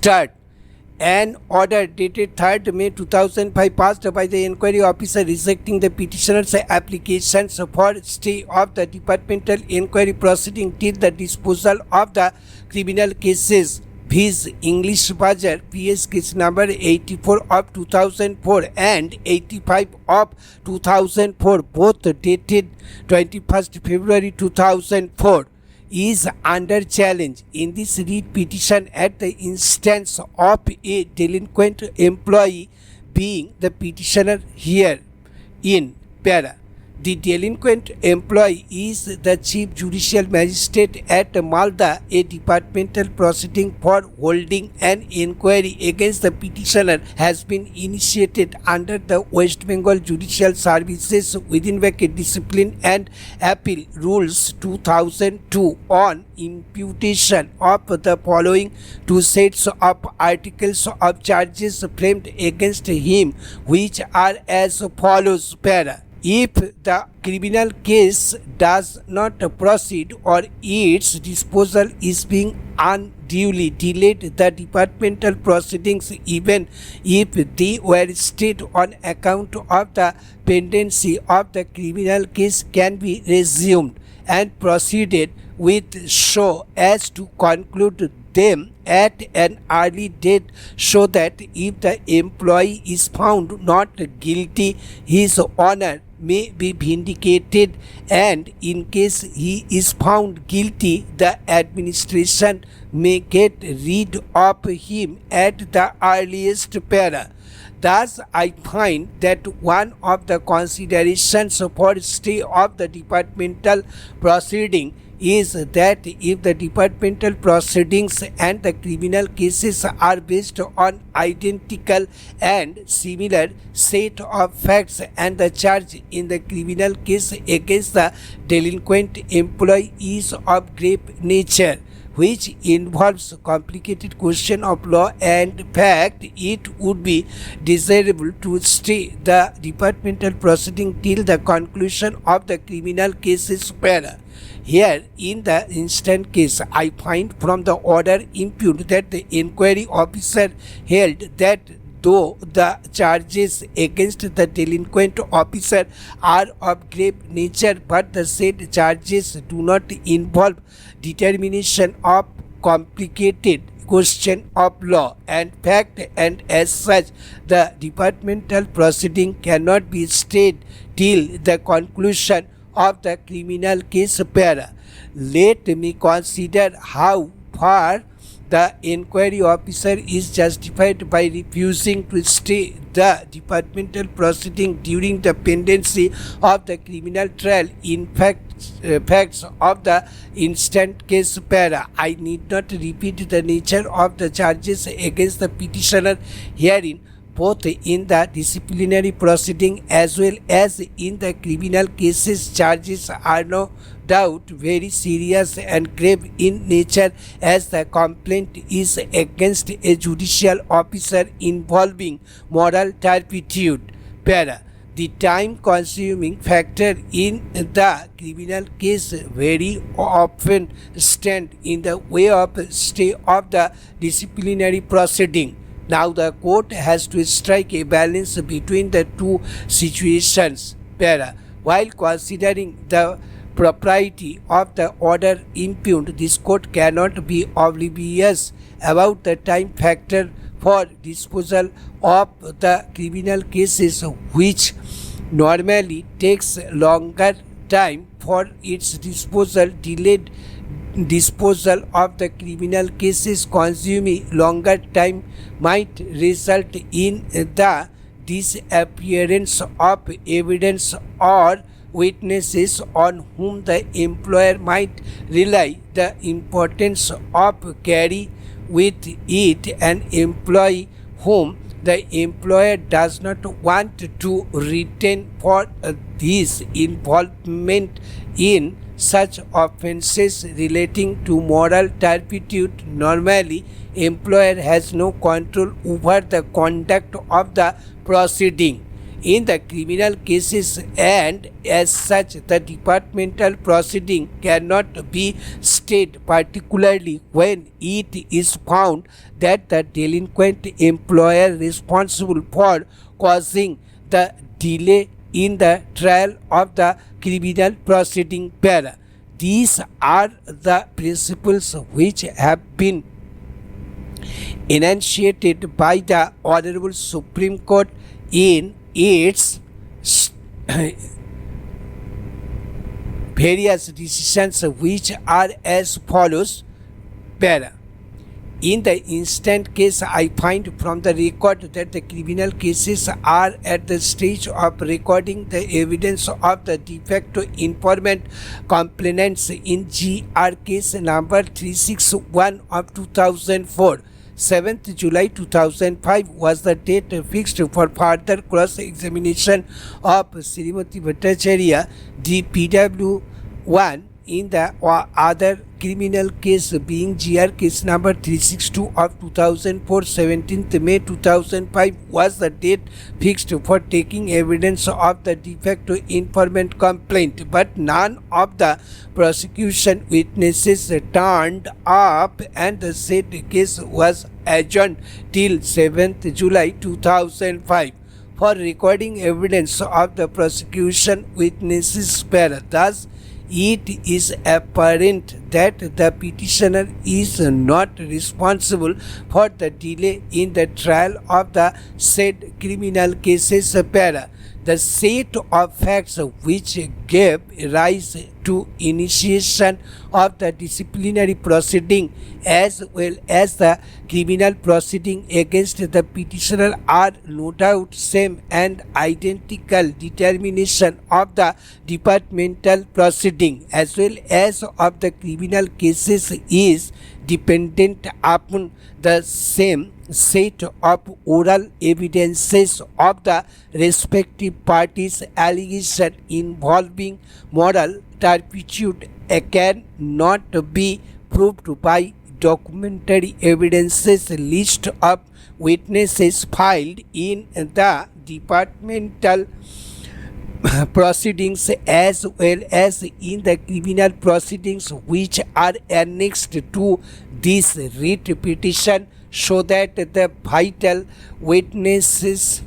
start. An order dated 3rd May 2005 passed by the inquiry officer rejecting the petitioner's applications for stay of the departmental inquiry proceeding till the disposal of the criminal cases. Viz. English Bazar PS case number 84 of 2004 and 85 of 2004, both dated 21st February 2004. Is under challenge. In this read petition at the instance of a delinquent employee being the petitioner here in para. The delinquent employee is the Chief Judicial Magistrate at MALDA. A departmental proceeding for holding an inquiry against the petitioner has been initiated under the West Bengal Judicial Services Discipline and Appeal Rules 2002 on imputation of the following two sets of articles of charges framed against him, which are as follows. Para. If the criminal case does not proceed or its disposal is being unduly delayed, the departmental proceedings, even if they were stayed on account of the pendency of the criminal case, can be resumed and proceeded with so as to conclude them at an early date, so that if the employee is found not guilty, his honor may be vindicated, and in case he is found guilty, the administration may get rid of him at the earliest para. Thus, I find that one of the considerations for stay of the departmental proceeding is that if the departmental proceedings and the criminal cases are based on identical and similar set of facts, and the charge in the criminal case against the delinquent employee is of grave nature, which involves complicated question of law and fact, it would be desirable to stay the departmental proceeding till the conclusion of the criminal cases para. Here, in the instant case, I find from the order impugned that the inquiry officer held that though the charges against the delinquent officer are of grave nature, but the said charges do not involve determination of complicated question of law and fact, and as such the departmental proceeding cannot be stayed till the conclusion of the criminal case para. Let me consider how far the inquiry officer is justified by refusing to stay the departmental proceeding during the pendency of the criminal trial. In facts of the instant case para, I need not repeat the nature of the charges against the petitioner herein, both in the disciplinary proceeding as well as in the criminal cases. Charges are no doubt very serious and grave in nature, as the complaint is against a judicial officer involving moral turpitude. Para. The time-consuming factor in the criminal case very often stand in the way of stay of the disciplinary proceeding. Now the court has to strike a balance between the two situations para. While considering the propriety of the order impugned, this court cannot be oblivious about the time factor for disposal of the criminal cases, which normally takes longer time for its disposal. Delayed disposal of the criminal cases consuming longer time might result in the disappearance of evidence or witnesses on whom the employer might rely. The importance of carry with it an employee whom the employer does not want to retain for his involvement in such offences relating to moral turpitude. Normally, employer has no control over the conduct of the proceeding. in the criminal cases, and as such the departmental proceeding cannot be stayed, particularly when it is found that the delinquent employer responsible for causing the delay in the trial of the criminal proceeding. Para. These are the principles which have been enunciated by the Honorable Supreme Court in its various decisions, which are as follows. Para. In the instant case, I find from the record that the criminal cases are at the stage of recording the evidence of the de facto informant complainants in GR case number 361 of 2004. 7th July 2005 was the date fixed for further cross-examination of Srimati Bhattacharya, the PW1, in the other criminal case being GR case number 362 of 2004. 17th May 2005 was the date fixed for taking evidence of the de facto informant complaint, but none of the prosecution witnesses turned up, and the said case was adjourned till 7th July 2005 for recording evidence of the prosecution witnesses. Para. Thus, it is apparent that the petitioner is not responsible for the delay in the trial of the said criminal cases. Para. The set of facts which gave rise to initiation of the disciplinary proceeding as well as the criminal proceeding against the petitioner are no doubt same and identical. Determination of the departmental proceeding as well as of the criminal cases is dependent upon the same set of oral evidences of the respective parties' allegation involving moral turpitude cannot be proved by documentary evidences. List of witnesses filed in the departmental proceedings as well as in the criminal proceedings which are annexed to this writ petition show that the vital witnesses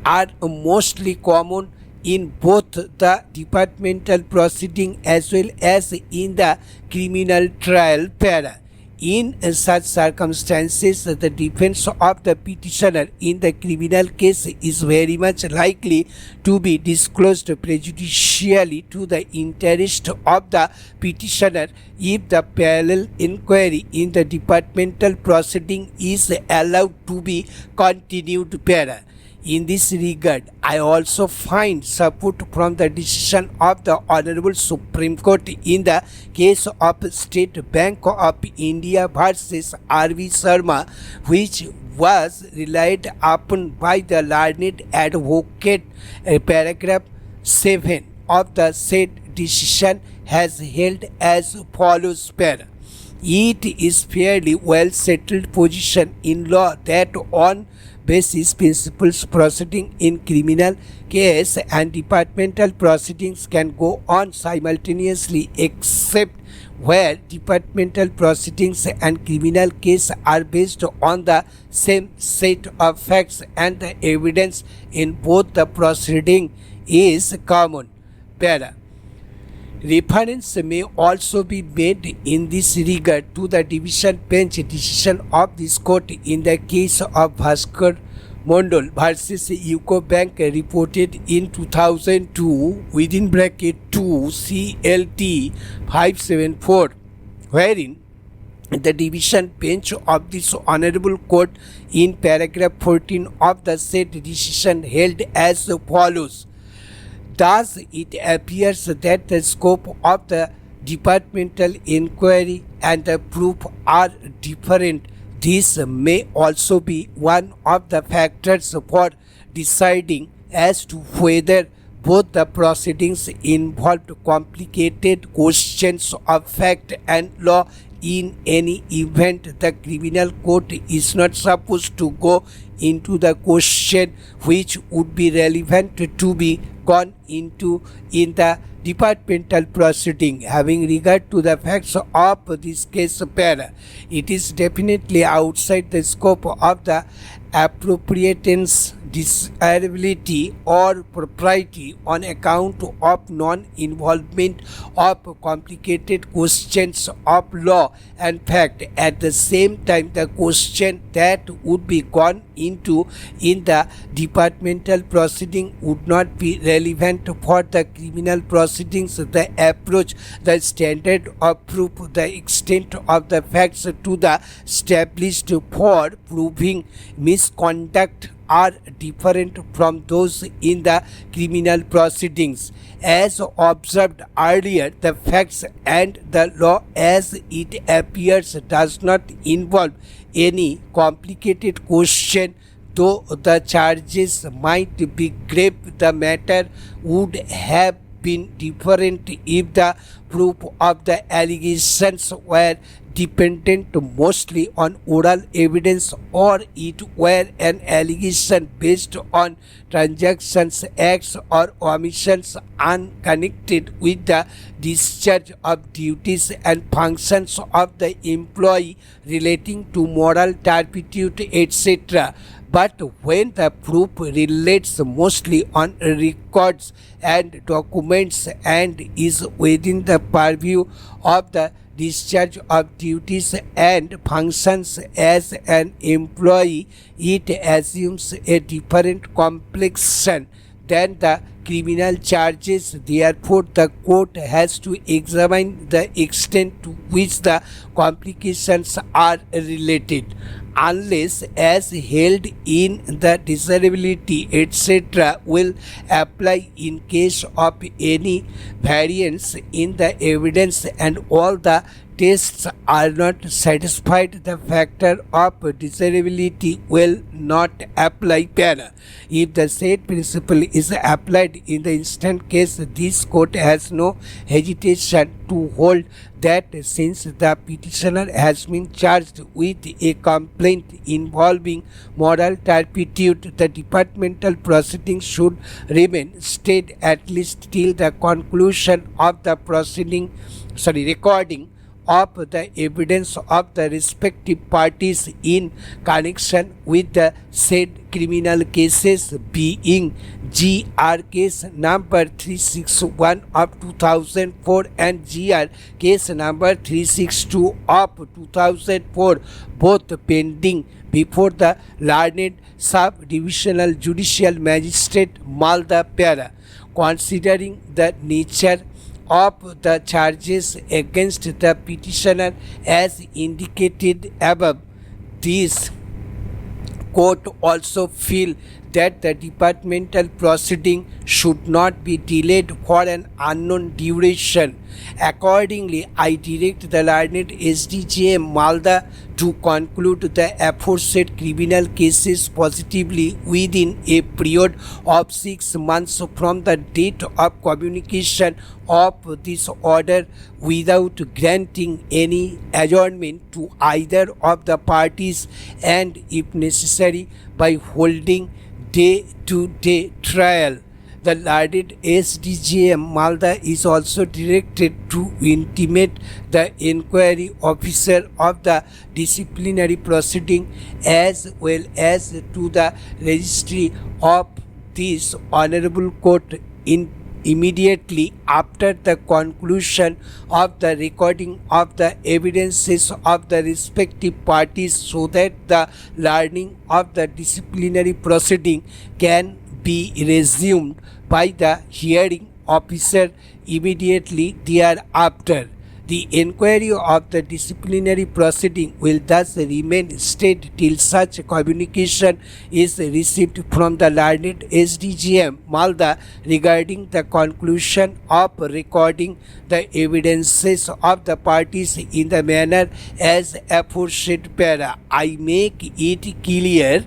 are mostly common in both the departmental proceeding as well as in the criminal trial. Para. In such circumstances, the defense of the petitioner in the criminal case is very much likely to be disclosed prejudicially to the interest of the petitioner if the parallel inquiry in the departmental proceeding is allowed to be continued. Para. In this regard, I also find support from the decision of the Honorable Supreme Court in the case of State Bank of India versus R.V. Sharma, which was relied upon by the learned advocate. Paragraph 7 of the said decision has held as follows. Para. It is fairly well settled position in law that on basis principles proceeding in criminal case and departmental proceedings can go on simultaneously except where departmental proceedings and criminal case are based on the same set of facts and the evidence in both the proceeding is common. Para. Reference may also be made in this regard to the division bench decision of this court in the case of Bhaskar Mondal versus UCO Bank reported in 2002 within bracket 2 CLT 574, wherein the division bench of this honorable court in paragraph 14 of the said decision held as follows. Thus, it appears that the scope of the departmental inquiry and the proof are different. This may also be one of the factors for deciding as to whether both the proceedings involved complicated questions of fact and law. In any event, the criminal court is not supposed to go into the question which would be relevant to be gone into in the departmental proceeding. Having regard to the facts of this case para, it is definitely outside the scope of the appropriateness, desirability or propriety on account of non-involvement of complicated questions of law and fact. At the same time, the question that would be gone into in the departmental proceeding would not be relevant for the criminal proceedings. The approach, the standard of proof, the extent of the facts to the established for proving misconduct are different from those in the criminal proceedings. As observed earlier, the facts and the law as it appears does not involve any complicated question. Though the charges might be grave, the matter would have been different if the proof of the allegations were dependent mostly on oral evidence, or it were an allegation based on transactions, acts or omissions unconnected with the discharge of duties and functions of the employee relating to moral turpitude, etc. But when the proof relates mostly on records and documents and is within the purview of the discharge of duties and functions as an employee, it assumes a different complexion than the criminal charges. Therefore, the court has to examine the extent to which the complications are related. Unless as held in the desirability, etc., will apply in case of any variance in the evidence and all the tests are not satisfied, the factor of desirability will not apply para. If the said principle is applied in the instant case, this court has no hesitation to hold that since the petitioner has been charged with a complaint involving moral turpitude, the departmental proceedings should remain stayed at least till the conclusion of the recording of the evidence of the respective parties in connection with the said criminal cases, being GR case number 361 of 2004 and GR case number 362 of 2004, both pending before the learned sub-divisional judicial magistrate MALDA para. Considering the nature of the charges against the petitioner as indicated above, this court also feel that the departmental proceeding should not be delayed for an unknown duration. Accordingly, I direct the learned SDJM MALDA to conclude the aforesaid criminal cases positively within a period of 6 months from the date of communication of this order, without granting any adjournment to either of the parties, and if necessary by holding day-to-day trial. The learned SDJM MALDA is also directed to intimate the inquiry officer of the disciplinary proceeding as well as to the registry of this honorable court immediately after the conclusion of the recording of the evidences of the respective parties, so that the learning of the disciplinary proceeding can be resumed by the hearing officer immediately thereafter. The inquiry of the disciplinary proceeding will thus remain stayed till such communication is received from the learned SDJM MALDA regarding the conclusion of recording the evidences of the parties in the manner as aforesaid para. I make it clear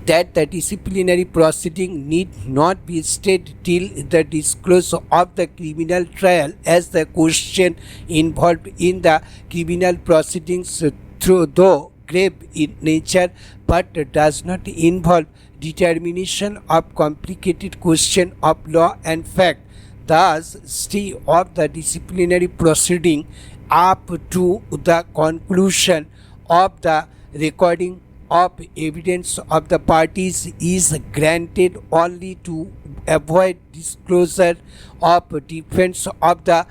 that the disciplinary proceeding need not be stayed till the disclosure of the criminal trial, as the question involved in the criminal proceedings, though grave in nature but does not involve determination of complicated question of law and fact. Thus, stay of the disciplinary proceeding up to the conclusion of the recording of evidence of the parties is granted only to avoid disclosure of defense of the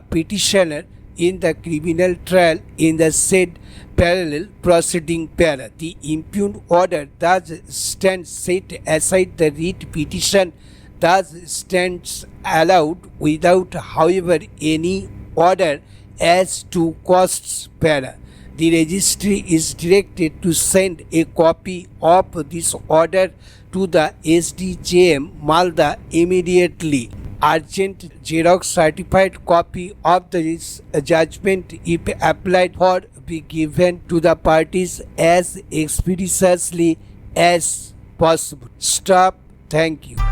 petitioner in the criminal trial in the said parallel proceeding para. The impugned order thus stands set aside. The writ petition thus stands allowed without, however, any order as to costs para. The registry is directed to send a copy of this order to the SDJM MALDA immediately. Urgent Xerox certified copy of this judgment, if applied for, be given to the parties as expeditiously as possible. Stop. Thank you.